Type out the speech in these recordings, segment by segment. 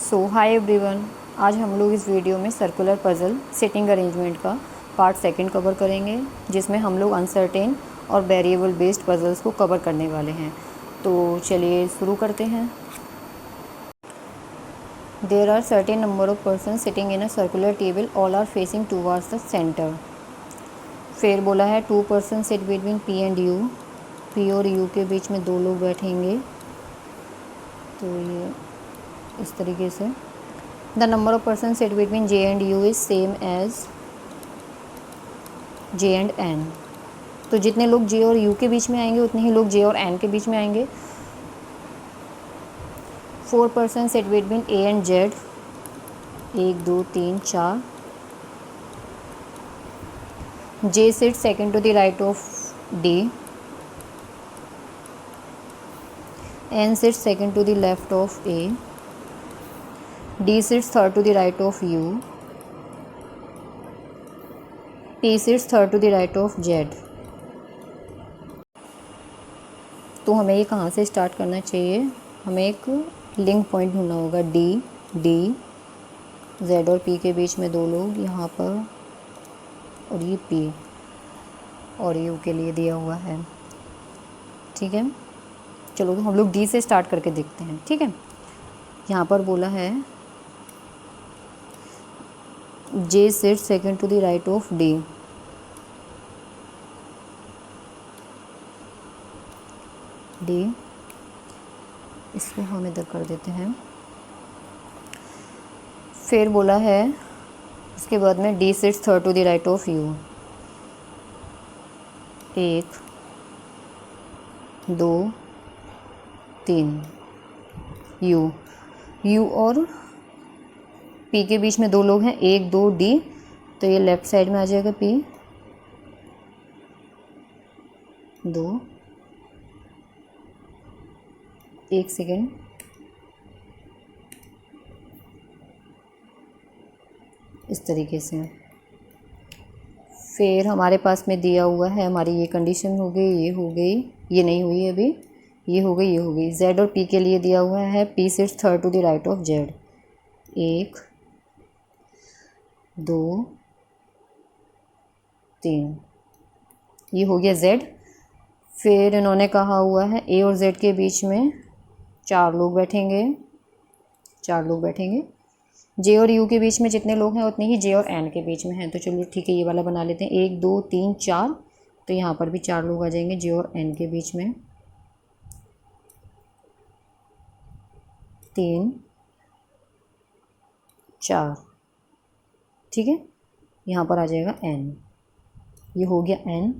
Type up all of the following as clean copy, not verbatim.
सो hi everyone, आज हम लोग इस वीडियो में सर्कुलर पज़ल सिटिंग अरेंजमेंट का पार्ट सेकंड कवर करेंगे, जिसमें हम लोग अनसर्टेन और वेरिएबल बेस्ड पज़ल्स को कवर करने वाले हैं। तो चलिए शुरू करते हैं। There are certain number of person sitting in a circular table, all are facing towards the centre. फिर बोला है 2 person sit between P and U, P और यू के बीच में 2 लोग बैठेंगे। तो ये इस तरीके से the number of person sit between J and U is same as J and N. तो जितने लोग जे और यू के बीच में आएंगे उतने ही लोग जे और एन के बीच में आएंगे। 4 person sit between A and Z, 1 2 3 4। J sit second to the right of D, N sit second to the left of A, D sits third to the right of U, P sits third to the right of Z। तो हमें ये कहाँ से start करना चाहिए? हमें एक link point ढूंढना होगा। D Z और P के बीच में 2 लोग यहाँ पर, और ये P और U के लिए दिया हुआ है। ठीक है, चलो तो हम लोग D से स्टार्ट करके देखते हैं। ठीक है, यहाँ पर बोला है J sits second to the right of D, इसको हम इधर कर देते हैं। फिर बोला है इसके बाद में D sits third to the right of U, 1 2 3। U और P के बीच में 2 लोग हैं, 1 2 D, तो ये लेफ्ट साइड में आ जाएगा P 2। 1 सेकेंड, इस तरीके से। फिर हमारे पास में दिया हुआ है, हमारी ये कंडीशन हो गई, ये हो गई, ये नहीं हुई है अभी, ये हो गई, ये हो गई। Z और P के लिए दिया हुआ है P sits third to the right of Z, 1 2 3, ये हो गया Z। फिर इन्होंने कहा हुआ है A और Z के बीच में 4 लोग बैठेंगे, 4 लोग बैठेंगे। J और U के बीच में जितने लोग हैं उतने ही J और N के बीच में हैं। तो चलिए ठीक है, ये वाला बना लेते हैं, 1 2 3 4। तो यहाँ पर भी 4 लोग आ जाएंगे J और N के बीच में, 3 4। ठीक है, यहाँ पर आ जाएगा N, ये हो गया N।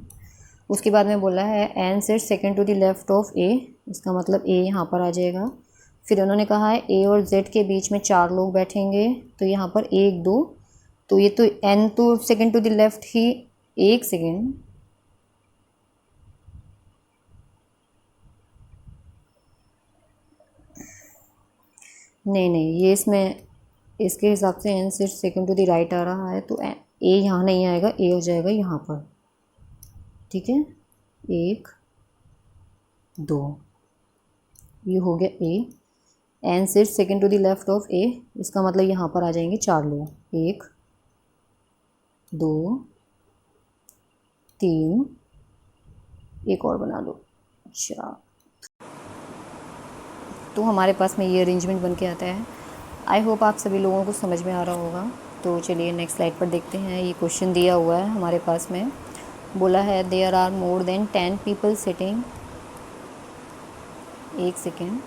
उसके बाद में बोला है N sit second to the left of A, इसका मतलब A यहाँ पर आ जाएगा। फिर उन्होंने कहा है A और Z के बीच में 4 लोग बैठेंगे, तो यहाँ पर 1 2, तो ये तो N तो सेकेंड टू द लेफ्ट ही, 1 सेकेंड, नहीं ये इसमें इसके हिसाब से N सिर्फ सेकेंड टू द राइट आ रहा है, तो A यहाँ नहीं आएगा, A हो जाएगा यहाँ पर। ठीक है, 1 2, ये हो गया A। N सिर्फ second to the left of A, इसका मतलब यहाँ पर आ जाएंगे 4 लोग, 1 2 3, एक और बना लो 4। तो हमारे पास में ये अरेंजमेंट बन के आता है। आई होप आप सभी लोगों को समझ में आ रहा होगा। तो चलिए नेक्स्ट स्लाइड पर देखते हैं। ये क्वेश्चन दिया हुआ है हमारे पास में, बोला है there are more than 10 people sitting, 1 second,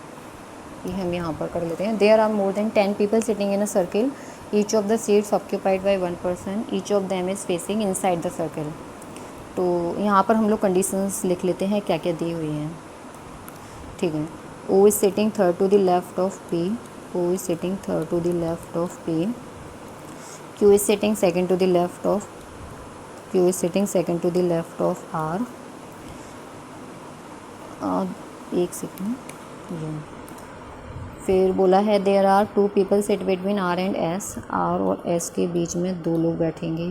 ये हम यहाँ पर कर लेते हैं। There are more than 10 people sitting in a circle, each of the seats occupied by 1 person, each of them is facing inside the circle. तो यहाँ पर हम लोग कंडीशंस लिख लेते हैं क्या क्या दी हुई हैं। ठीक है, O is sitting third to the left of P, O is sitting third to the left of P, Q is sitting second to the left of Q is sitting second to the left of R। 1 second. फिर बोला है there are 2 people sit between R and S, R और S के बीच में 2 लोग बैठेंगे।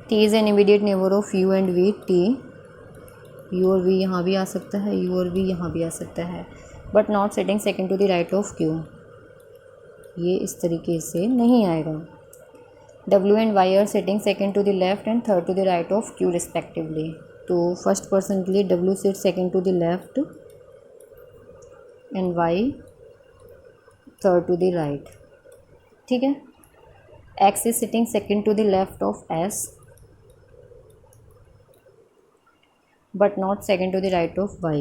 T is an immediate neighbor of U and V, T U और V यहाँ भी आ सकता है, U और V यहाँ भी आ सकता है, but not sitting second to the right of Q। ये इस तरीके से नहीं आएगा। W and Y are sitting second to the left and third to the right of Q respectively. तो फर्स्ट पर्सन के लिए W sit second to the left and Y third to the right, ठीक है। X is sitting second to the left of S but not second to the right of Y।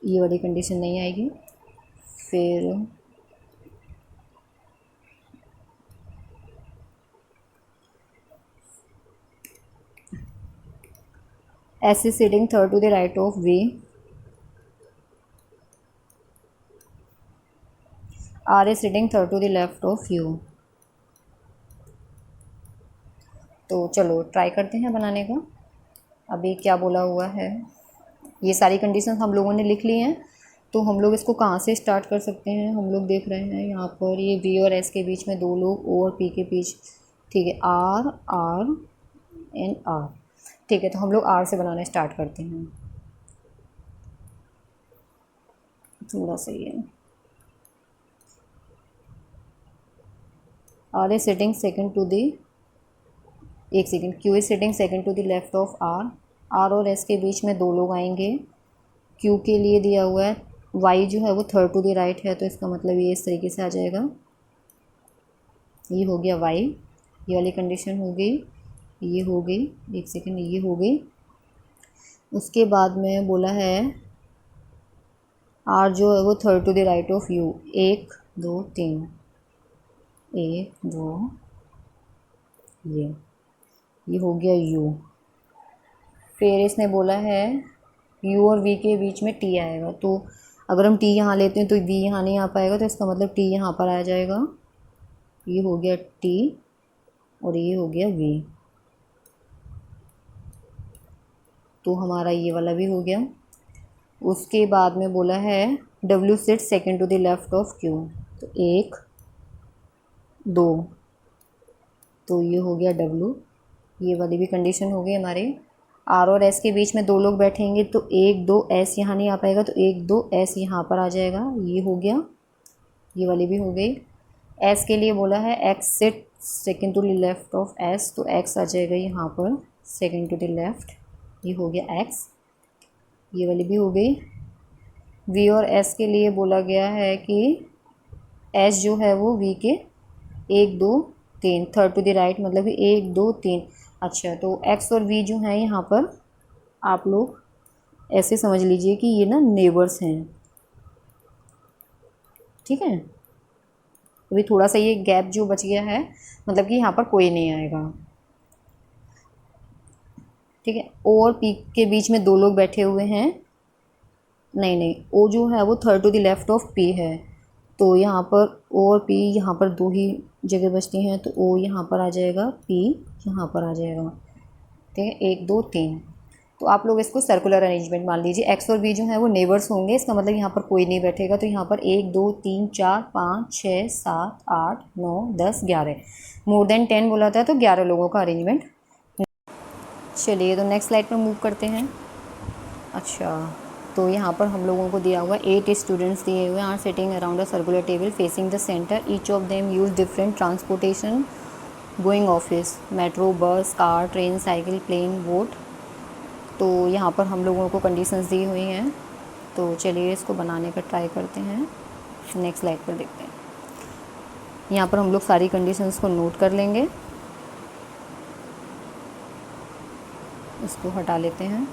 ये वाली condition नहीं आएगी। फिर S is sitting third to the right of V, R is sitting third to the left of U। तो चलो try करते हैं बनाने का। अभी क्या बोला हुआ है, ये सारी कंडीशन हम लोगों ने लिख ली हैं। तो हम लोग इसको कहाँ से स्टार्ट कर सकते हैं, हम लोग देख रहे हैं यहाँ पर ये V और S के बीच में दो लोग, O और P के बीच, ठीक है, R R एंड R, ठीक है। तो हम लोग R से बनाना स्टार्ट करते हैं। थोड़ा सही है। R is sitting second to the, एक second, Q is sitting second to the left of R। R और S के बीच में दो लोग आएंगे। Q के लिए दिया हुआ है Y जो है वो थर्ड टू द राइट है, तो इसका मतलब ये इस तरीके से आ जाएगा। ये हो गया Y, ये वाली कंडीशन हो गई, ये हो गई, एक सेकेंड, ये हो गई। उसके बाद में बोला है R जो है वो third to the right of U, 1 2 3, 1 2, ये हो गया U। फिर इसने बोला है U और V के बीच में T आएगा। तो अगर हम T यहाँ लेते हैं तो V यहाँ नहीं आ पाएगा, तो इसका मतलब T यहाँ पर आ जाएगा। ये हो गया T और ये हो गया V। तो हमारा ये वाला भी हो गया। उसके बाद में बोला है W sit second to the left of Q, तो 1 2, तो ये हो गया W। ये वाली भी कंडीशन हो गई हमारे। R और S के बीच में दो लोग बैठेंगे, तो 1 2 S यहाँ नहीं आ पाएगा, तो 1 2 S यहाँ पर आ जाएगा। ये हो गया, ये वाली भी हो गई। S के लिए बोला है X sit second to the left of S, तो X आ जाएगा यहाँ पर सेकेंड टू द लेफ्ट, ये हो गया X। ये वाली भी हो गई। V और S के लिए बोला गया है कि S जो है वो V के 1 2 3 थर्ड टू द राइट, मतलब कि 1 2 3। अच्छा, तो X और V जो हैं यहाँ पर आप लोग ऐसे समझ लीजिए कि ये ना नेबर्स हैं, ठीक है। अभी थोड़ा सा ये गैप जो बच गया है, मतलब कि यहाँ पर कोई नहीं आएगा, ठीक है। O और P के बीच में दो लोग बैठे हुए हैं, नहीं, O जो है वो third to the left of P है, तो यहाँ पर O और P यहाँ पर दो ही जगह बचती हैं, तो O यहाँ पर आ जाएगा, P यहाँ पर आ जाएगा, ठीक है। 1 2 3। तो आप लोग इसको सर्कुलर अरेंजमेंट मान लीजिए। X और V जो है वो नेबर्स होंगे, इसका मतलब यहाँ पर कोई नहीं बैठेगा, तो यहाँ पर 1 2 3 4 5 6 7 8 9 10 11, मोर देन 10 बोला था, तो 11 लोगों का अरेंजमेंट। चलिए, तो नेक्स्ट स्लाइड पर मूव करते हैं। अच्छा, तो यहाँ पर हम लोगों को दिया हुआ 8 स्टूडेंट्स दिए हुए are sitting around a circular table facing the centre. Each of them use different transportation going office, metro, bus, car, train, cycle, plane, boat. तो यहाँ पर हम लोगों को कंडीशंस दी हुई हैं, तो चलिए इसको बनाने का ट्राई करते हैं। नेक्स्ट स्लाइड पर देखते हैं। यहाँ पर हम लोग सारी कंडीशंस को नोट कर लेंगे, इसको हटा लेते हैं।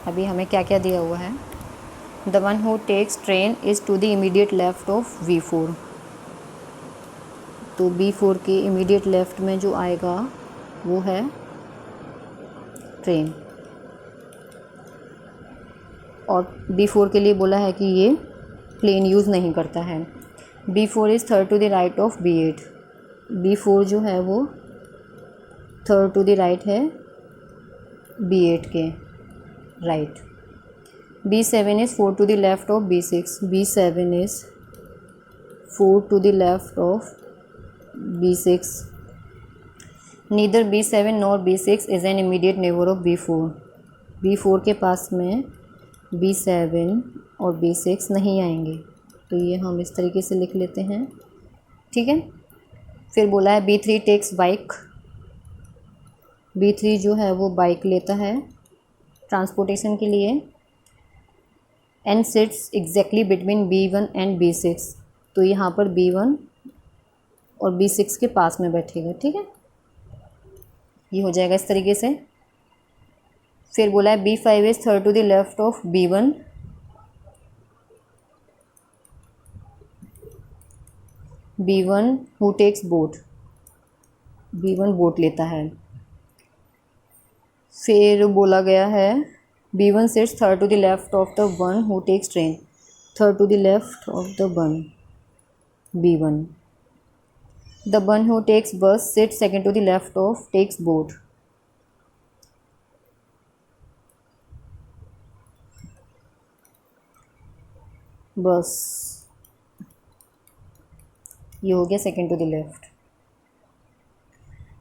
अभी हमें क्या क्या दिया हुआ है। The one who takes train is to the immediate left of V4, तो B4 के इमीडिएट लेफ्ट में जो आएगा वो है ट्रेन, और B4 के लिए बोला है कि ये प्लेन यूज़ नहीं करता है। B4 is third to the right of B8, B4 जो है वो थर्ड टू द राइट है B8 के right. B7 is four to the left of B6, B7 is four to the left of B6। Neither B7 nor B6 is an immediate neighbour of B4, B4 के पास में B7 और B6 नहीं आएंगे, तो ये हम इस तरीके से लिख लेते हैं, ठीक है। फिर बोला है B3 टेक्स बाइक, B3 जो है वो बाइक लेता है ट्रांसपोर्टेशन के लिए, and seats exactly between B1 and B6, तो यहाँ पर B1 और B6 के पास में बैठेगा, ठीक है। ये हो जाएगा इस तरीके से। फिर बोला है B5 is third to the left of B1, B1 who takes boat, B1 boat लेता है। फिर बोला गया है B1 sits third to the left of the one who takes train, third to the left of the one B1, the one who takes bus sits second to the left of takes boat, बस ये हो गया second to the left.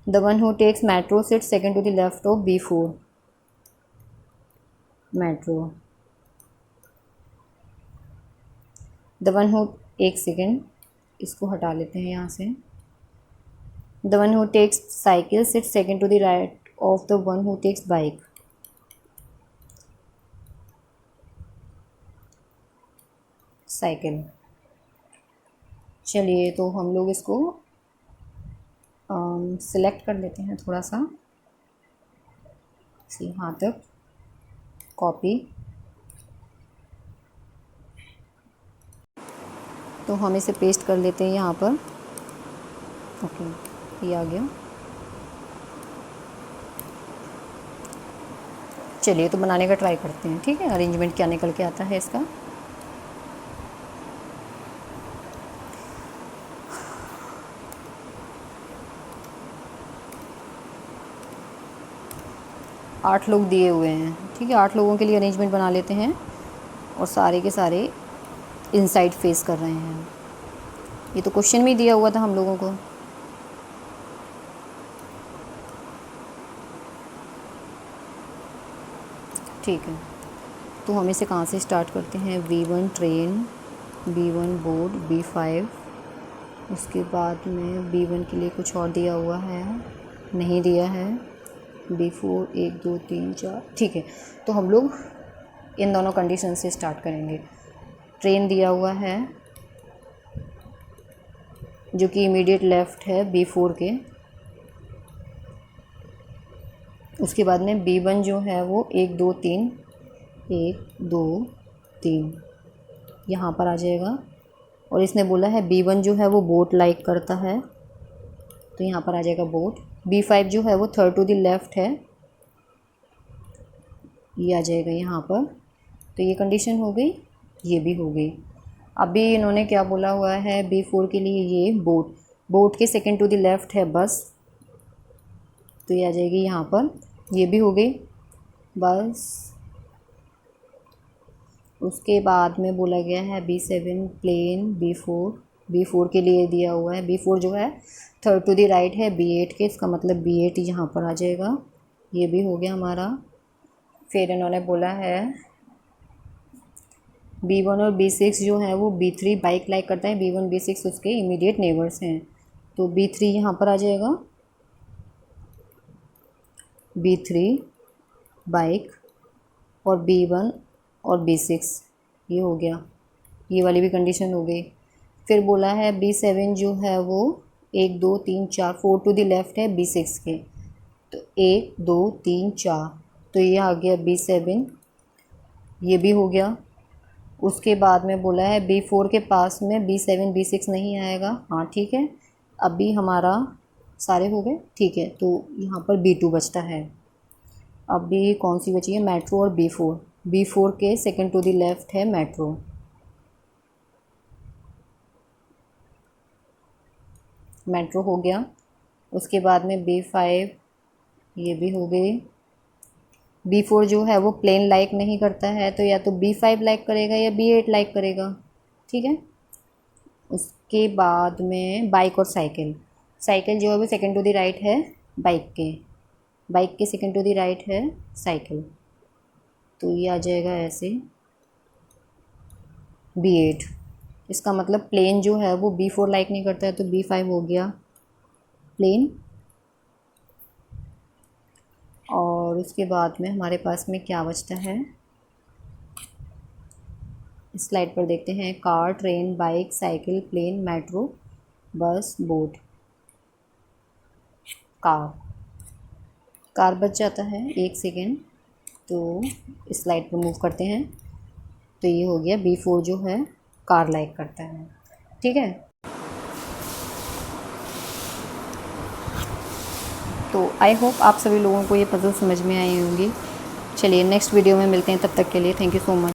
The one who takes metro seats second to the left of B4, metro. The one who, एक second इसको हटा लेते हैं यहाँ से। The one who takes cycle sits second to the right of the one who takes bike, cycle. चलिए तो हम लोग इसको सिलेक्ट कर लेते हैं थोड़ा सा, यहाँ तक कॉपी। तो हम इसे पेस्ट कर लेते हैं यहाँ पर, ओके ये आ गया। चलिए तो बनाने का ट्राई करते हैं, ठीक है, अरेंजमेंट क्या निकल के आता है इसका। आठ लोग दिए हुए हैं, ठीक है, 8 लोगों के लिए अरेंजमेंट बना लेते हैं, और सारे के सारे इनसाइड फेस कर रहे हैं। ये तो क्वेश्चन में दिया हुआ था हम लोगों को। ठीक है, तो हम इसे कहाँ से स्टार्ट करते हैं। B1 train, B1 board, B5, उसके बाद में B1 के लिए कुछ और दिया हुआ है, नहीं दिया है। B4 1 2 3 4, ठीक है। तो हम लोग इन दोनों कंडीशन से स्टार्ट करेंगे। ट्रेन दिया हुआ है जो कि इमीडिएट लेफ़्ट है B4 के, उसके बाद में B1 जो है वो 1 2 3 1 2 3 यहाँ पर आ जाएगा, और इसने बोला है B1 जो है वो बोट लाइक करता है, तो यहाँ पर आ जाएगा बोट। B5 जो है वो थर्ड टू द लेफ़्ट है, ये आ जाएगा यहाँ पर। तो ये कंडीशन हो गई, ये भी हो गई। अभी इन्होंने क्या बोला हुआ है B4 के लिए, ये बोट, बोट के सेकंड टू द लेफ़्ट है बस, तो ये आ जाएगी यहाँ पर, ये भी हो गई बस। उसके बाद में बोला गया है B7 प्लेन, B4 के लिए दिया हुआ है, B4 जो है थर्ड टू द राइट है B8 के, इसका मतलब B8 यहाँ पर आ जाएगा, ये भी हो गया हमारा। फिर इन्होंने बोला है B1 और B6 जो है वो B3 बाइक लाइक करता है, B1 B6 उसके इमीडिएट नेबर्स हैं, तो B3 यहाँ पर आ जाएगा, B3 बाइक और B1 और B6, ये हो गया, ये वाली भी कंडीशन हो गई। फिर बोला है B7 जो है वो 1 2 3 4 4 टू द लेफ़्ट है B6 के, तो 1 2 3 4, तो ये आ गया B7, ये भी हो गया। उसके बाद में बोला है B4 के पास में B7 B6 नहीं आएगा, हाँ ठीक है, अभी हमारा सारे हो गए, ठीक है। तो यहाँ पर B2 बचता है, अभी कौन सी बची है, मेट्रो और B4 के सेकंड टू द लेफ़्ट है मेट्रो, मेट्रो हो गया। उसके बाद में B5, ये भी हो गई। B4 जो है वो प्लेन लाइक नहीं करता है, तो या तो B5 लाइक करेगा या B8 लाइक करेगा, ठीक है। उसके बाद में बाइक और साइकिल, साइकिल जो है वो सेकंड टू द राइट है बाइक के सेकंड टू द राइट है साइकिल, तो ये आ जाएगा ऐसे, B8। इसका मतलब प्लेन जो है वो B4 लाइक नहीं करता है, तो B5 हो गया प्लेन। और उसके बाद में हमारे पास में क्या बचता है, इस स्लाइड पर देखते हैं। Car, train, bike, cycle, plane, metro, bus, boat. Car बच जाता है, 1 सेकेंड। तो इस स्लाइड पर मूव करते हैं। तो ये हो गया B4 जो है कार लाइक करता है। ठीक है, तो आई होप आप सभी लोगों को ये पज़ल समझ में आई होंगी। चलिए नेक्स्ट वीडियो में मिलते हैं, तब तक के लिए थैंक यू सो मच।